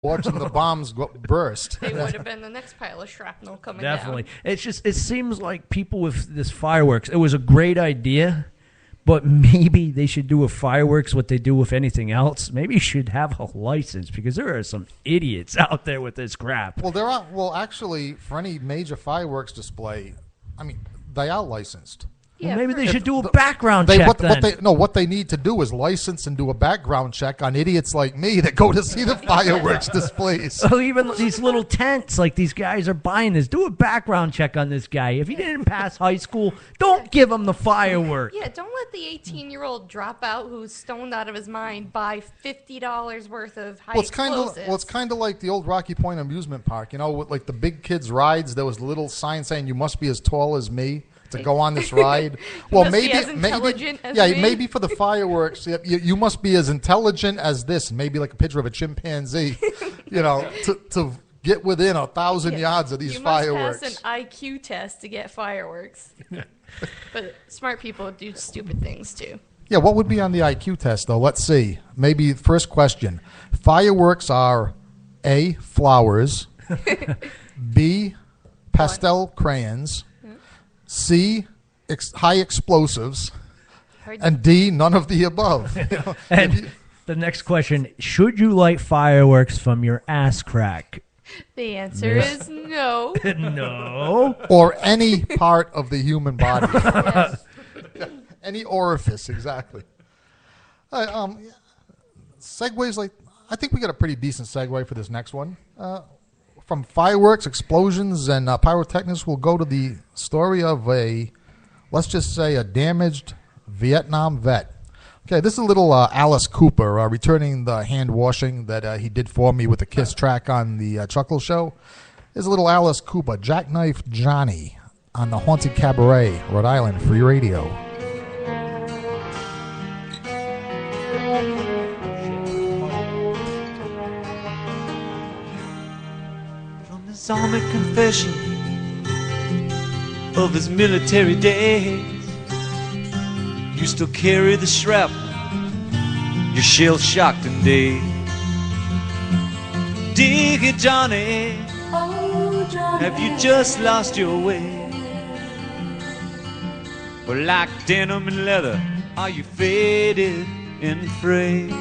watching the bombs burst. They would have been the next pile of shrapnel coming Definitely. down. It's just, it seems like people with this fireworks, it was a great idea, but maybe they should do with fireworks what they do with anything else. Maybe you should have a license, because there are some idiots out there with this crap. Well, actually, for any major fireworks display, I mean, they are licensed. Well, maybe they should do a background check then. What they need to do is license and do a background check on idiots like me that go to see the fireworks displays. So even these little tents, like these guys are buying this, do a background check on this guy. If he didn't pass high school, don't give him the fireworks. Yeah, don't let the 18-year-old drop out who's stoned out of his mind buy $50 worth of high explosives. It's kind of like the old Rocky Point amusement park, with like the big kids rides. There was a little sign saying you must be as tall as me to go on this ride. Well, maybe for the fireworks, you must be as intelligent as this. Maybe like a picture of a chimpanzee, to get within 1,000 yards of these fireworks. You must pass an IQ test to get fireworks. But smart people do stupid things too. Yeah, what would be on the IQ test though? Let's see. Maybe first question: fireworks are A, flowers, B, pastel crayons, C, high explosives, and D, none of the above. And the next question, should you light fireworks from your ass crack? The answer is no. No. Or any part of the human body. Yes. Any orifice, exactly. Segues, I think we got a pretty decent segue for this next one. From fireworks, explosions, and pyrotechnics, we'll go to the story of let's just say a damaged Vietnam vet. Okay, this is a little Alice Cooper returning the hand washing that he did for me with the Kiss track on the Chuckle Show. There's a little Alice Cooper, Jackknife Johnny, on the Haunted Cabaret, Rhode Island Free Radio. Army confession of his military days. You still carry the shrapnel, you're shell-shocked and dazed. Dig it, Johnny. Oh, Johnny, have you just lost your way? Or like denim and leather, are you faded and frayed?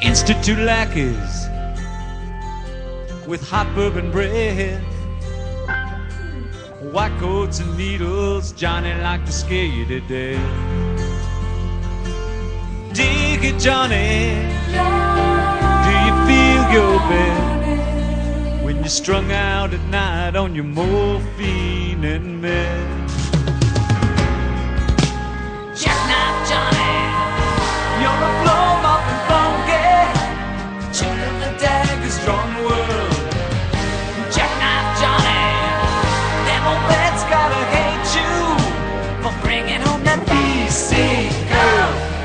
Institute lackeys with hot bourbon breath, white coats and needles, Johnny like to scare you to death. Dig it, Johnny. Do you feel your best when you're strung out at night on your morphine and meth? Jackknife Johnny, you're a flow mopping funky, children the daggers drawn the world.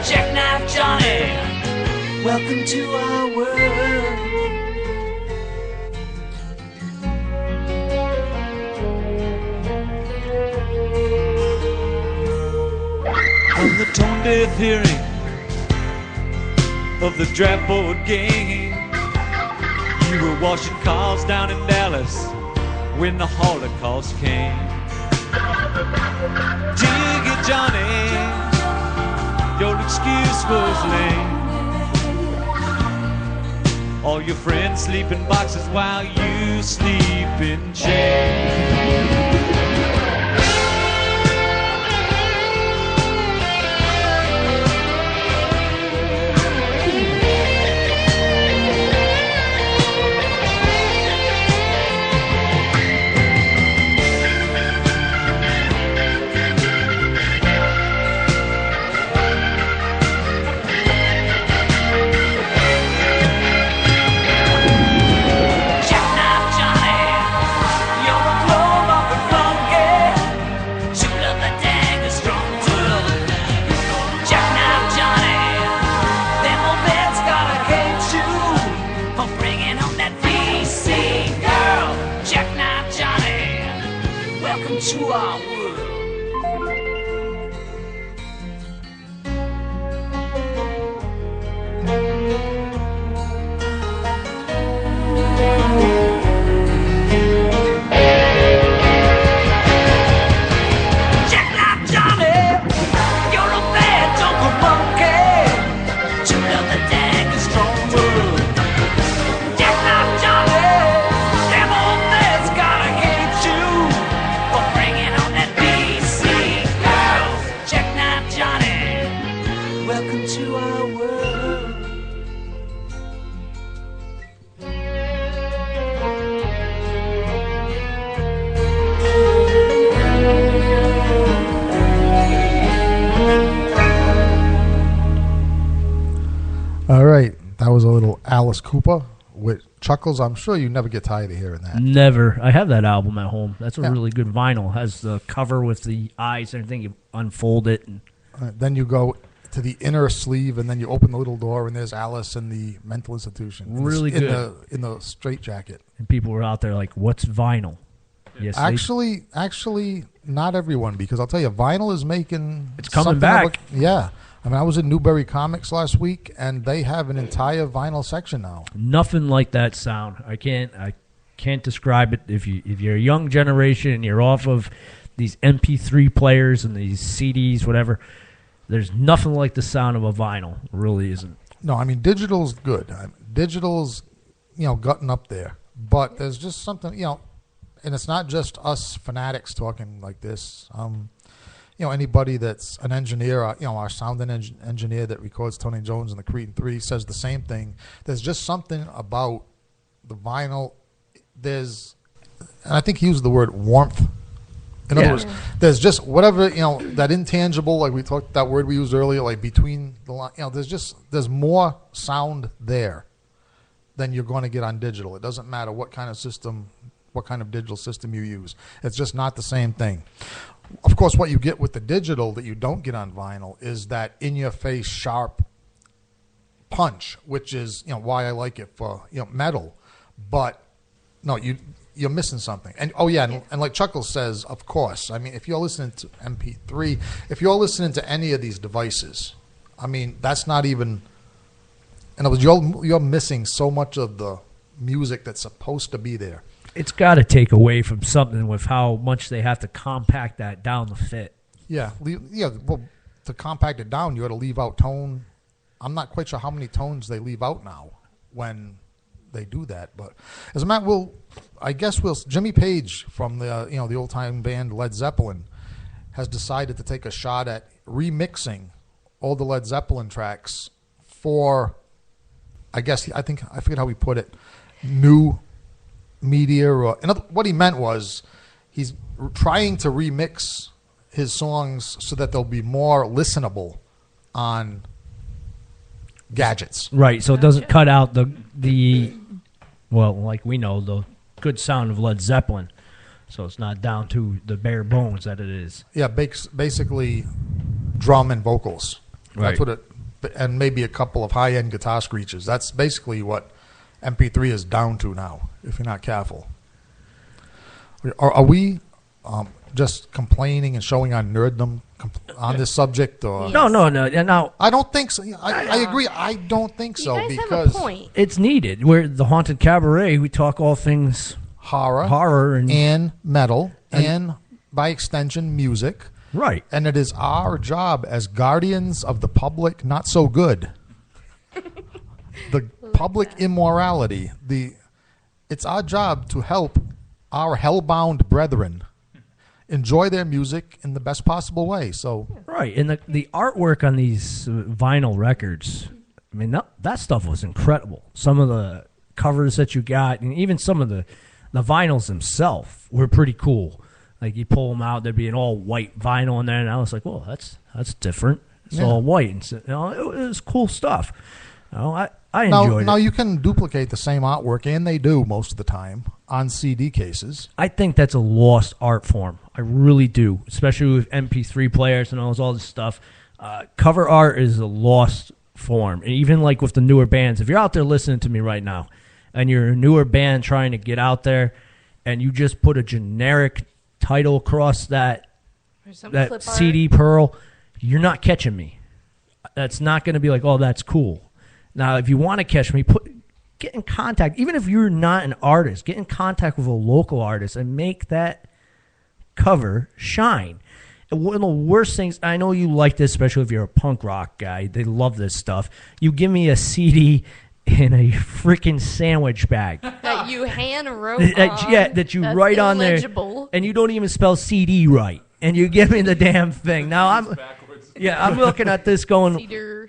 Jackknife Johnny, welcome to our world. From the tone-deaf hearing of the draftboard gang, you were washing cars down in Dallas when the Holocaust came. Dig it, Johnny, your excuse was lame. All your friends sleep in boxes while you sleep in chains. To our world. Alice Cooper with Chuckles. I'm sure you never get tired of hearing that. Never. I have that album at home. That's a Yeah. really good vinyl. Has the cover with the eyes and everything. You unfold it. And Then you go to the inner sleeve, and then you open the little door, and there's Alice in the mental institution. Really good. In the straitjacket. and people were out there like, what's vinyl? Yes, Actually, not everyone, because I'll tell you, vinyl is making... It's coming something back. Yeah. I mean, I was in Newberry Comics last week, and they have an entire vinyl section now. nothing like that sound. I can't describe it. If you're a young generation and you're off of these MP3 players and these CDs, whatever, there's nothing like the sound of a vinyl. It really isn't. No, I mean, digital's good. Digital's, gutting up there. But there's just something, and it's not just us fanatics talking like this. Anybody that's an engineer, our sound engineer that records Tony Jones and the Cretin 3 says the same thing. There's just something about the vinyl. And I think he used the word warmth. In other words, there's just whatever, that intangible, like we talked, that word we used earlier, like between the line, there's more sound there than you're going to get on digital. It doesn't matter what kind of digital system you use. It's just not the same thing. Of course, what you get with the digital that you don't get on vinyl is that in-your-face sharp punch, which is why I like it for metal. But no, you're missing something. And and like Chuckles says, of course. I mean, if you're listening to MP3, if you're listening to any of these devices, I mean, that's not even. In other words, you're missing so much of the music that's supposed to be there. It's got to take away from something with how much they have to compact that down to fit. Yeah. Well, to compact it down, you got to leave out tone. I'm not quite sure how many tones they leave out now when they do that. But as a matter, I guess Jimmy Page from the old time band Led Zeppelin has decided to take a shot at remixing all the Led Zeppelin tracks for, I forget how he put it, new media. Or what he meant was he's trying to remix his songs so that they'll be more listenable on gadgets. Right, so it doesn't cut out the like we know, the good sound of Led Zeppelin. So it's not down to the bare bones that it is. Yeah, basically drum and vocals. Right. That's what it, and maybe a couple of high-end guitar screeches. That's basically what MP3 is down to now, if you're not careful. Are we just complaining and showing our nerddom on this subject? Or? No. Now, I don't think so. I agree. I don't think so. You guys because have a point. it's needed. We're the Haunted Cabaret. We talk all things horror and metal, and by extension, music. Right. And it is our job as guardians of the public not so good. The public immorality. It's our job to help our hellbound brethren enjoy their music in the best possible way. So Right, and the artwork on these vinyl records, I mean, that stuff was incredible. Some of the covers that you got, and even some of the vinyls themselves were pretty cool. Like, you pull them out, there'd be an all-white vinyl in there, and I was like, well, that's different. It's all white. And so, it was cool stuff. I enjoyed it. Now, you can duplicate the same artwork, and they do most of the time, on CD cases. I think that's a lost art form. I really do, especially with MP3 players and all this stuff. Cover art is a lost form. And even like with the newer bands, if you're out there listening to me right now and you're a newer band trying to get out there and you just put a generic title across that CD Pearl, you're not catching me. That's not going to be like, oh, that's cool. Now, if you want to catch me, get in contact. Even if you're not an artist, get in contact with a local artist and make that cover shine. And one of the worst things, I know you like this, especially if you're a punk rock guy. They love this stuff. You give me a CD in a freaking sandwich bag. That you hand wrote that you write on there. And you don't even spell CD right. And you give me the damn thing. Now, I'm looking at this going,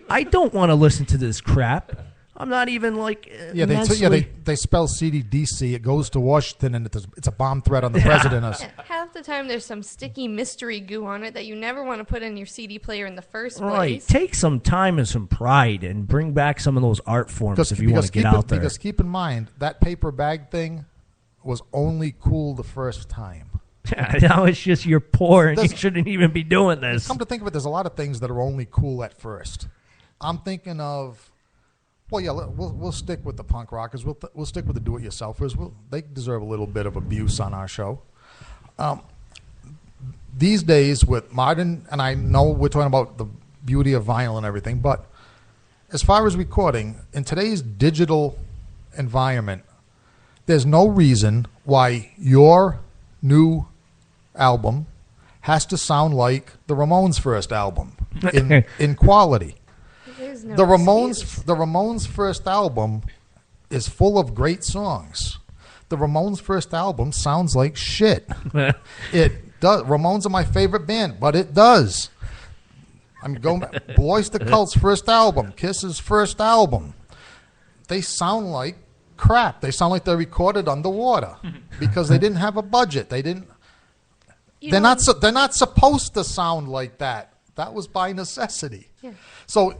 I don't want to listen to this crap. I'm not even like Yeah, they spell CDDC. It goes to Washington, and it's a bomb threat on the president. Half the time, there's some sticky mystery goo on it that you never want to put in your CD player in the first place. Right. Take some time and some pride and bring back some of those art forms if you want to get out there. Because keep in mind, that paper bag thing was only cool the first time. Now it's just you're poor and you shouldn't even be doing this. Come to think of it, there's a lot of things that are only cool at first. I'm thinking of, well, yeah, we'll stick with the punk rockers. We'll stick with the do-it-yourselfers. They deserve a little bit of abuse on our show. These days with modern, and I know we're talking about the beauty of vinyl and everything, but as far as recording, in today's digital environment, there's no reason why your new album has to sound like the Ramones' first album in quality. No the Ramones' first album is full of great songs. The Ramones' first album sounds like shit. It does. Ramones are my favorite band, but it does. I'm going back. Boys the Cult's first album, Kiss's first album. They sound like crap. They sound like they're recorded underwater because they didn't have a budget. They didn't. They're not supposed to sound like that. That was by necessity. Yeah. So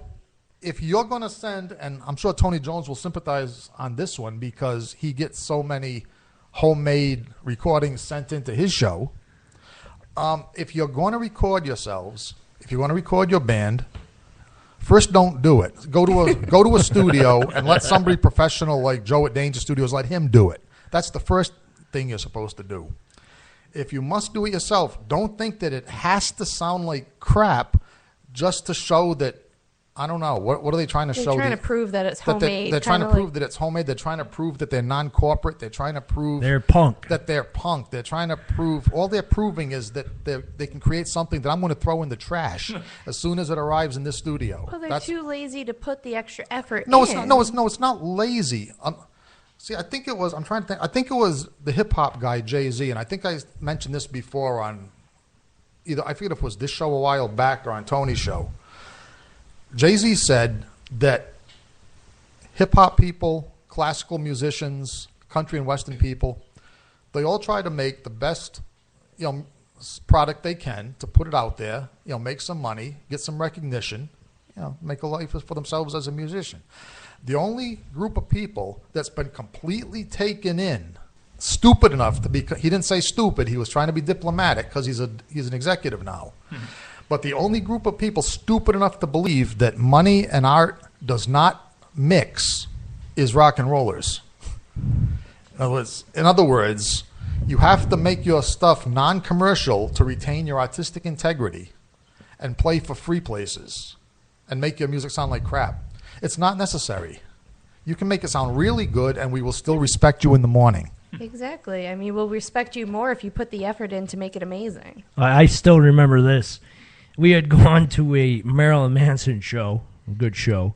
if you're going to send, and I'm sure Tony Jones will sympathize on this one because he gets so many homemade recordings sent into his show. If you're going to record yourselves, if you want to record your band, first don't do it. Go to a studio and let somebody professional like Joe at Danger Studios, let him do it. That's the first thing you're supposed to do. If you must do it yourself, don't think that it has to sound like crap just to show that, I don't know, what are they trying to show? They're trying to prove that it's homemade. They're trying to prove that it's homemade. They're trying to prove that they're non-corporate. They're trying to prove they're punk. That they're punk. They're trying to prove, all they're proving is that they can create something that I'm going to throw in the trash as soon as it arrives in this studio. Well, they're too lazy to put the extra effort in. It's not lazy. See, I think it was, I'm trying to think, I think it was the hip-hop guy, Jay-Z, and I think I mentioned this before on either, I forget if it was this show a while back or on Tony's show. Jay-Z said that hip-hop people, classical musicians, country and western people, they all try to make the best, product they can to put it out there, make some money, get some recognition, make a life for themselves as a musician. The only group of people that's been completely taken in, stupid enough to be, he didn't say stupid, he was trying to be diplomatic because he's an executive now. Mm-hmm. But the only group of people stupid enough to believe that money and art does not mix is rock and rollers. In other words, you have to make your stuff non-commercial to retain your artistic integrity and play for free places and make your music sound like crap. It's not necessary. You can make it sound really good and we will still respect you in the morning. Exactly. I mean, we'll respect you more if you put the effort in to make it amazing. I still remember this. We had gone to a Marilyn Manson show, a good show,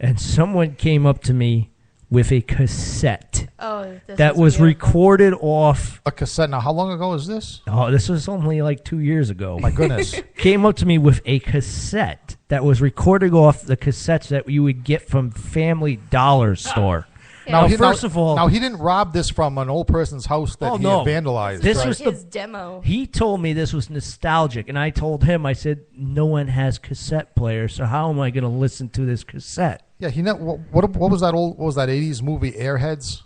and someone came up to me with a cassette that was recorded off. A cassette? Now, how long ago is this? Oh, this was only like 2 years ago. My goodness. Came up to me with a cassette that was recorded off the cassettes that you would get from Family Dollar store. Now, first of all, he didn't rob this from an old person's house that he had vandalized. This was his demo. He told me this was nostalgic, and I told him, I said, no one has cassette players, so how am I going to listen to this cassette? Yeah, what was that old? What was that 80s movie Airheads?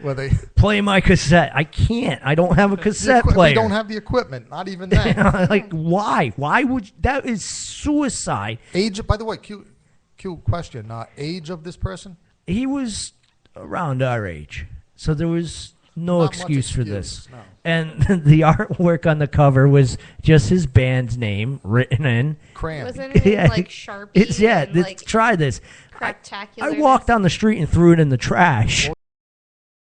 Where they play my cassette? I can't. I don't have a cassette player. We don't have the equipment. Not even that. Like, why? Why would that is suicide? Age. By the way, cute question. Age of this person? He was around our age, so there was no excuse for this. No. And the artwork on the cover was just his band's name written in crayon. Wasn't it in, like Sharpie? Try this. Craptacular. I walked down the street and threw it in the trash.